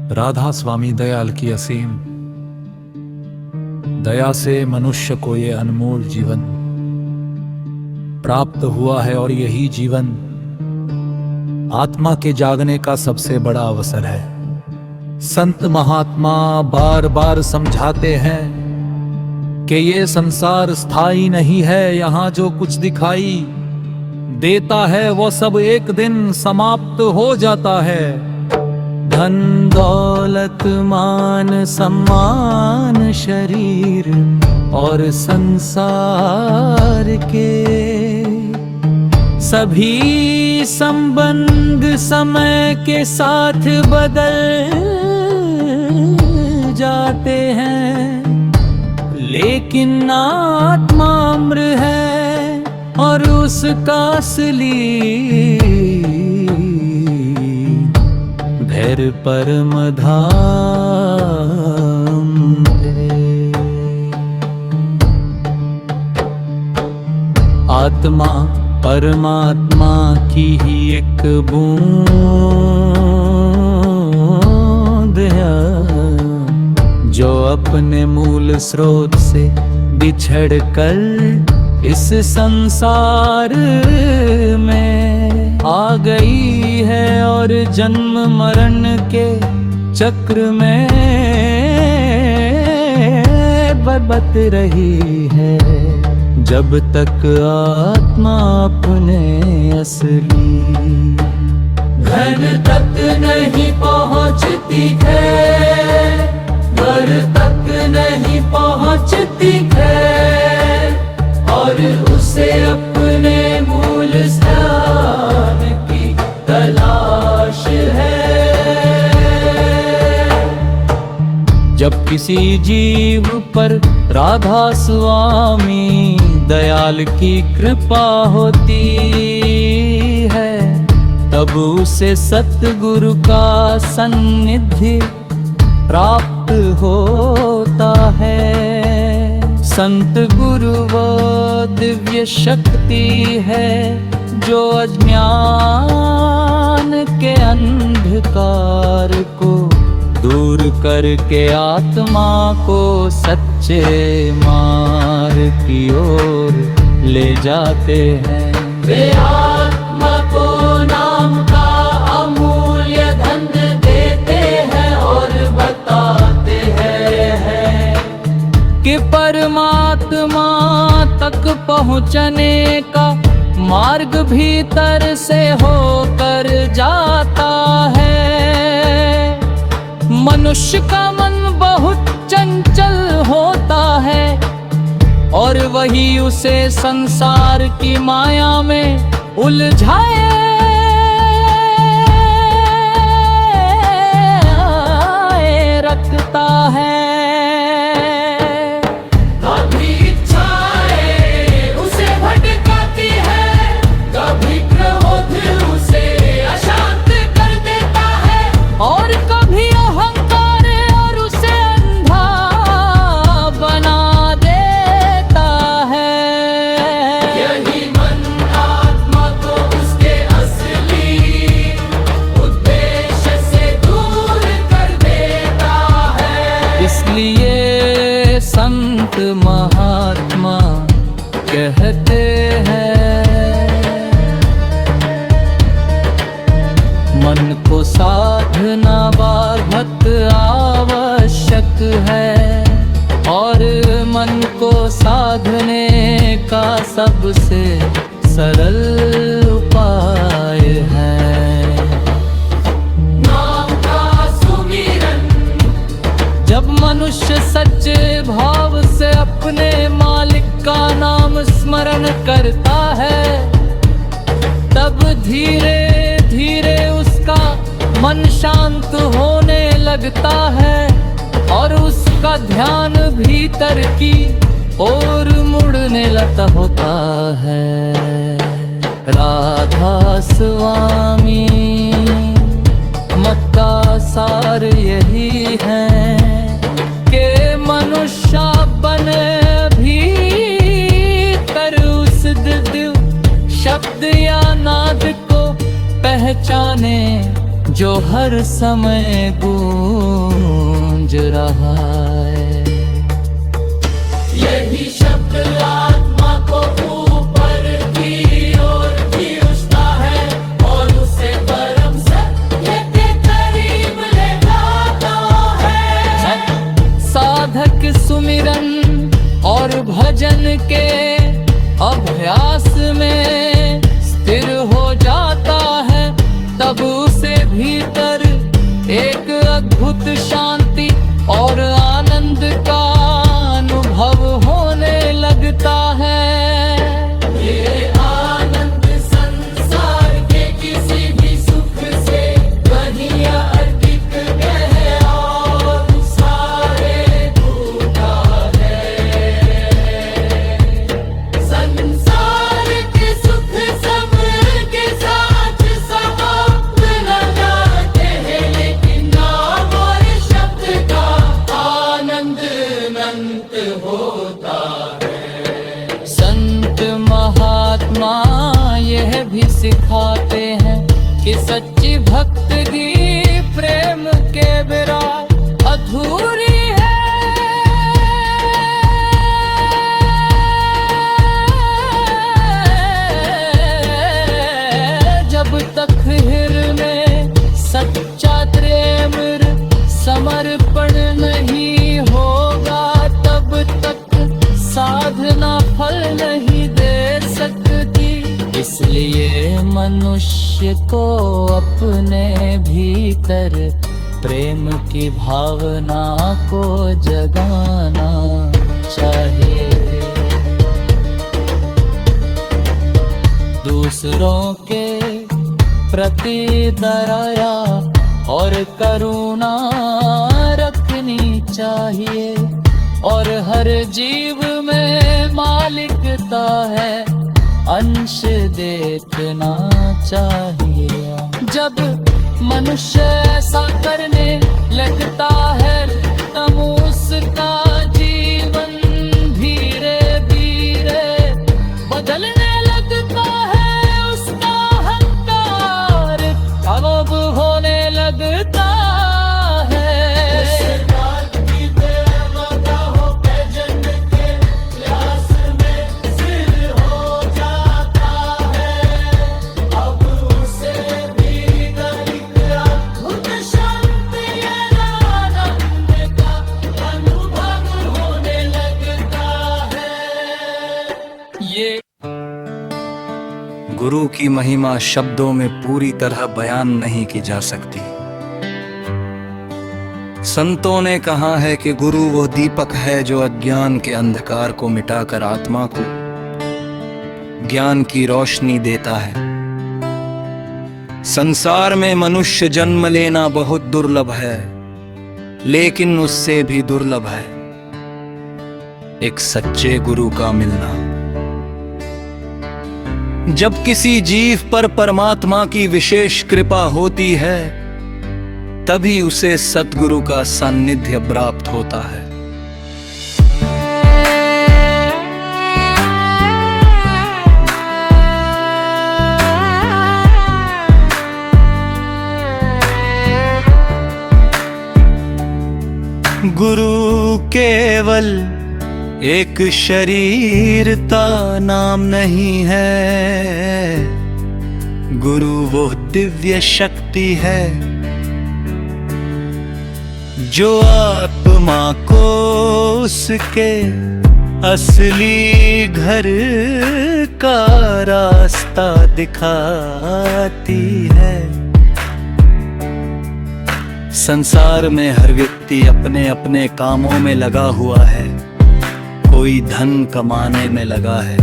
राधा स्वामी दयाल की असीम दया से मनुष्य को ये अनमोल जीवन प्राप्त हुआ है और यही जीवन आत्मा के जागने का सबसे बड़ा अवसर है। संत महात्मा बार बार समझाते हैं कि ये संसार स्थायी नहीं है, यहाँ जो कुछ दिखाई देता है वो सब एक दिन समाप्त हो जाता है। धन दौलत मान सम्मान शरीर और संसार के सभी संबंध समय के साथ बदल जाते हैं, लेकिन आत्मा अमर है और उसका असली धैर्य परम धाम है। आत्मा परमात्मा की ही एक बूंद है, जो अपने मूल स्रोत से बिछड़ कर इस संसार में आ गई है और जन्म मरण के चक्र में बरबत रही है, जब तक आत्मा अपने असली घर तक नहीं पहुंचती है, घर तक नहीं पहुंचती है और उसे अपने मूल स्थान की तलाश है। जब किसी जीव पर राधा स्वामी दयाल की कृपा होती है, तब उसे सतगुरु का सान्निध्य प्राप्त होता है। संत गुरु वो दिव्य शक्ति है जो अज्ञान के अंधकार को दूर करके आत्मा को सच्चे मार्ग की ओर ले जाते हैं। वे आत्मा को नाम का अमूल्य धन देते हैं और बताते हैं कि परमात्मा तक पहुँचने का मार्ग भीतर से होकर जाता है। मनुष्य का मन बहुत चंचल होता है और वही उसे संसार की माया में उलझाए रखता है। कभी इच्छाएं उसे भटकाती है, कभी क्रोध उसे अशांत कर देता है और कभी इसलिए संत महात्मा कहते हैं, मन को साधना बहुत आवश्यक है और मन को साधने का सबसे सरल उपाय है। जब मनुष्य सच्चे भाव से अपने मालिक का नाम स्मरण करता है, तब धीरे धीरे उसका मन शांत होने लगता है और उसका ध्यान भीतर की ओर मुड़ने लगता होता है। राधा स्वामी मत का सार यही है कि मनुष्य बने भीतर उस दिव्य शब्द या नाद को पहचाने जो हर समय गूंज रहा है। यही शब्द आत्मा को ऊपर की ओर खींचता है और उसे परम सत्य के करीब ले जाता है। साधक सुमिरन और भजन के अभ्यास में स्थिर हो जाता है, तब उसे भीतर एक अद्भुत शांति और आनंद का अनुभव होने लगता है। ये आनंद संसार के किसी भी सुख से कहीं अधिक गहरा और सारे दूता है। संसार के सुख सब के साथ समाप्त न जाते हैं, लेकिन नाम और शब्द का आनंद अनंत होता है। संत महात्मा यह भी सिखाते हैं कि सच्ची भक्ति प्रेम के बिना अधूरी है। जब तक हृदय में सच्चा प्रेम समर्पण नहीं होगा, तब तक साधना फल नहीं दे सकती। इसलिए मनुष्य को अपने भीतर प्रेम की भावना को जगाना चाहिए। दूसरों के प्रति दया और करुणा रखनी चाहिए और हर जीव में मालिकता है अंश देखना चाहिए। जब मनुष्य ऐसा करने लगता है, तब उसका जीवन धीरे धीरे बदलने लगता है। उसका अहंकार अब होने लगता है। गुरु की महिमा शब्दों में पूरी तरह बयान नहीं की जा सकती। संतों ने कहा है कि गुरु वो दीपक है जो अज्ञान के अंधकार को मिटाकर आत्मा को ज्ञान की रोशनी देता है। संसार में मनुष्य जन्म लेना बहुत दुर्लभ है, लेकिन उससे भी दुर्लभ है एक सच्चे गुरु का मिलना। जब किसी जीव पर परमात्मा की विशेष कृपा होती है, तभी उसे सतगुरु का सानिध्य प्राप्त होता है। गुरु केवल एक शरीरता नाम नहीं है, गुरु वो दिव्य शक्ति है जो आत्मा को उसके असली घर का रास्ता दिखाती है। संसार में हर व्यक्ति अपने अपने कामों में लगा हुआ है। कोई धन कमाने में लगा है,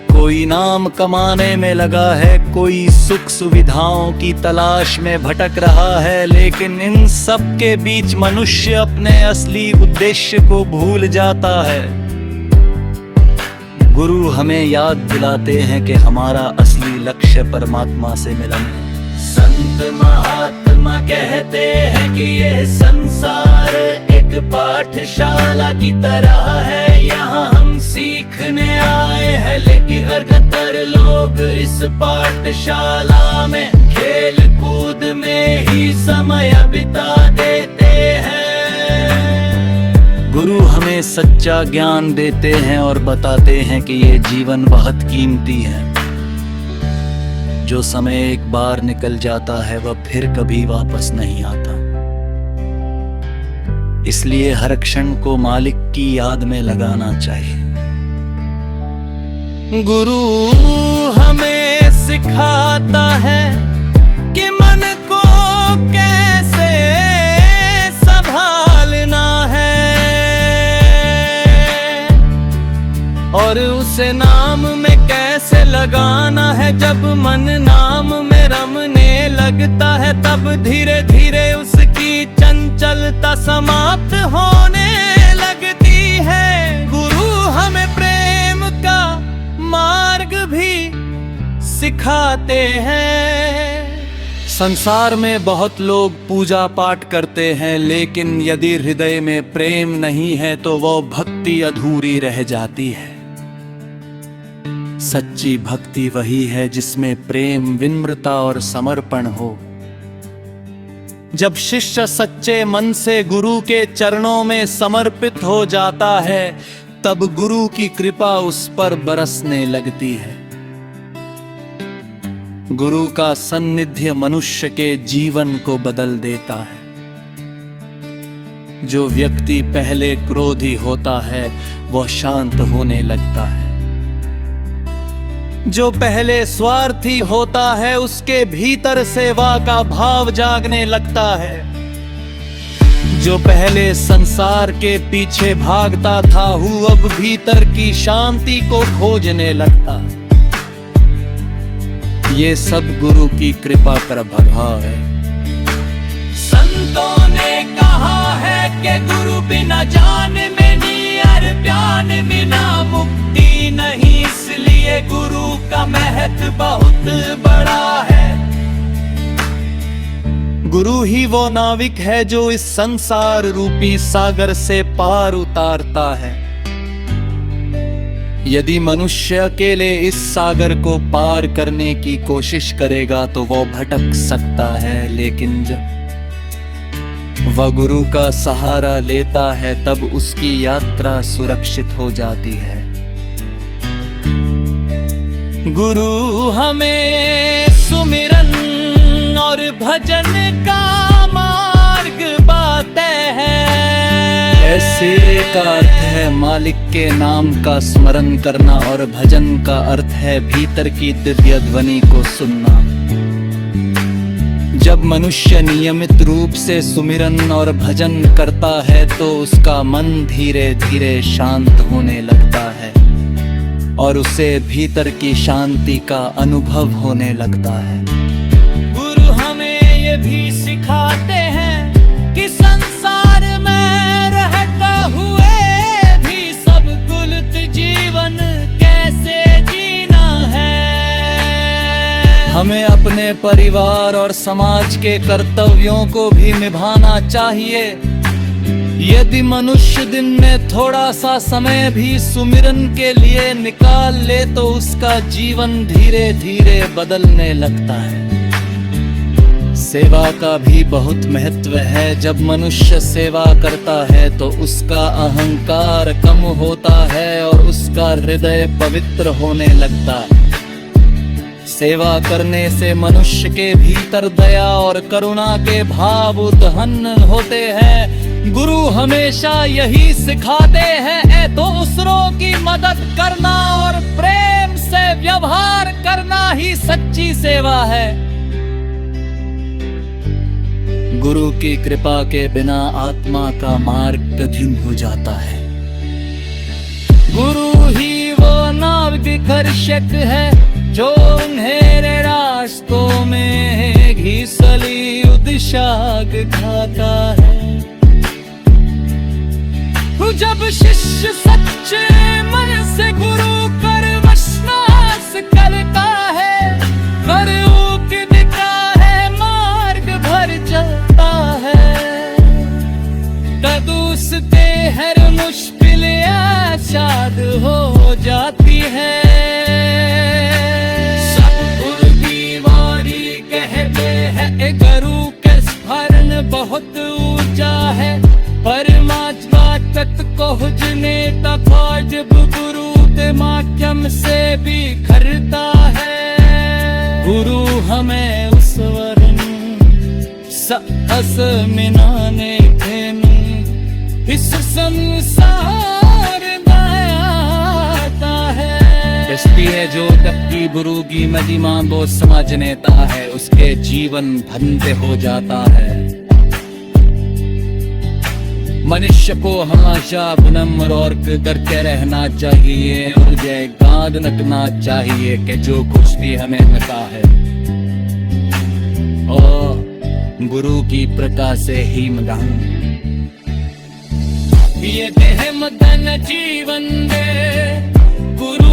कोई नाम कमाने में लगा है, कोई सुख सुविधाओं की तलाश में भटक रहा है। लेकिन इन सब के बीच मनुष्य अपने असली उद्देश्य को भूल जाता है। गुरु हमें याद दिलाते हैं कि हमारा असली लक्ष्य परमात्मा से मिलन है। संत महात्मा कहते हैं कि ये संसार एक पाठशाला की तरह है। यहाँ हम सीखने आए हैं, लेकिन ज्यादातर लोग इस पाठशाला में खेल कूद में ही समय बिता देते हैं। गुरु हमें सच्चा ज्ञान देते हैं और बताते हैं कि ये जीवन बहुत कीमती है। जो समय एक बार निकल जाता है वह फिर कभी वापस नहीं आता। इसलिए हर क्षण को मालिक की याद में लगाना चाहिए। गुरु हमें सिखाता है कि मन को कैसे संभालना है और उसे नाम में कैसे लगाना है। जब मन नाम में रमने लगता है तब धीरे धीरे उसकी चंचलता समाप्त होने लगती है। गुरु हमें प्रेम का मार्ग भी सिखाते हैं। संसार में बहुत लोग पूजा पाठ करते हैं, लेकिन यदि हृदय में प्रेम नहीं है तो वो भक्ति अधूरी रह जाती है। सच्ची भक्ति वही है जिसमें प्रेम, विनम्रता और समर्पण हो। जब शिष्य सच्चे मन से गुरु के चरणों में समर्पित हो जाता है तब गुरु की कृपा उस पर बरसने लगती है। गुरु का सान्निध्य मनुष्य के जीवन को बदल देता है। जो व्यक्ति पहले क्रोधी होता है वह शांत होने लगता है। जो पहले स्वार्थी होता है उसके भीतर सेवा का भाव जागने लगता है। जो पहले संसार के पीछे भागता था वो अब भीतर की शांति को खोजने लगता। ये सब गुरु की कृपा का प्रभाव है। संतों ने कहा है कि गुरु बिना जान में नियर प्यान बिना मुक्ति नहीं, इसलिए गुरु का महत्व बहुत बड़ा है। गुरु ही वो नाविक है जो इस संसार रूपी सागर से पार उतारता है। यदि मनुष्य अकेले इस सागर को पार करने की कोशिश करेगा तो वो भटक सकता है, लेकिन जब वह गुरु का सहारा लेता है तब उसकी यात्रा सुरक्षित हो जाती है। गुरु हमें सुमिरन और भजन का मार्ग बताते हैं। ऐसे का अर्थ है मालिक के नाम का स्मरण करना और भजन का अर्थ है भीतर की दिव्य ध्वनि को सुनना। जब मनुष्य नियमित रूप से सुमिरन और भजन करता है तो उसका मन धीरे धीरे शांत होने लगता है और उसे भीतर की शांति का अनुभव होने लगता है। गुरु हमें ये भी सिखाते हैं कि संसार में रहते हुए भी सब गुलत जीवन कैसे जीना है। हमें अपने परिवार और समाज के कर्तव्यों को भी निभाना चाहिए। यदि मनुष्य दिन में थोड़ा सा समय भी सुमिरन के लिए निकाल ले तो उसका जीवन धीरे धीरे बदलने लगता है। सेवा का भी बहुत महत्व है। जब मनुष्य सेवा करता है तो उसका अहंकार कम होता है और उसका हृदय पवित्र होने लगता है। सेवा करने से मनुष्य के भीतर दया और करुणा के भाव उत्पन्न होते हैं। गुरु हमेशा यही सिखाते हैं दूसरों की मदद करना और प्रेम से व्यवहार करना ही सच्ची सेवा है। गुरु की कृपा के बिना आत्मा का मार्ग कठिन हो जाता है। गुरु ही वो नाविक है जो अंधेरे रास्तों में घिसली उदशाग खाता है। जब शिष्य सच्चे मन से गुरु कर विश्वास करता है, कर दिखता है, मार्ग भर चलता है, तब उसके हर मुश्किल आसाद हो जाती है। सतगुरु की वाणी कहते हैं गुरु के बिखरता है। गुरु हमें उस वरन साहस मिनाने खेनु इस संसार आता है। दृष्टि है जो तबकी गुरु की महिमा वो समझ लेता है, उसके जीवन धन्य हो जाता है। मनुष्य को हमेशा विनम्र और करके रहना चाहिए और ये गाद रखना चाहिए कि जो कुछ भी हमें मिला है और गुरु की प्रकाश से ही मिला। ये देह मदन जीवन दे गुरु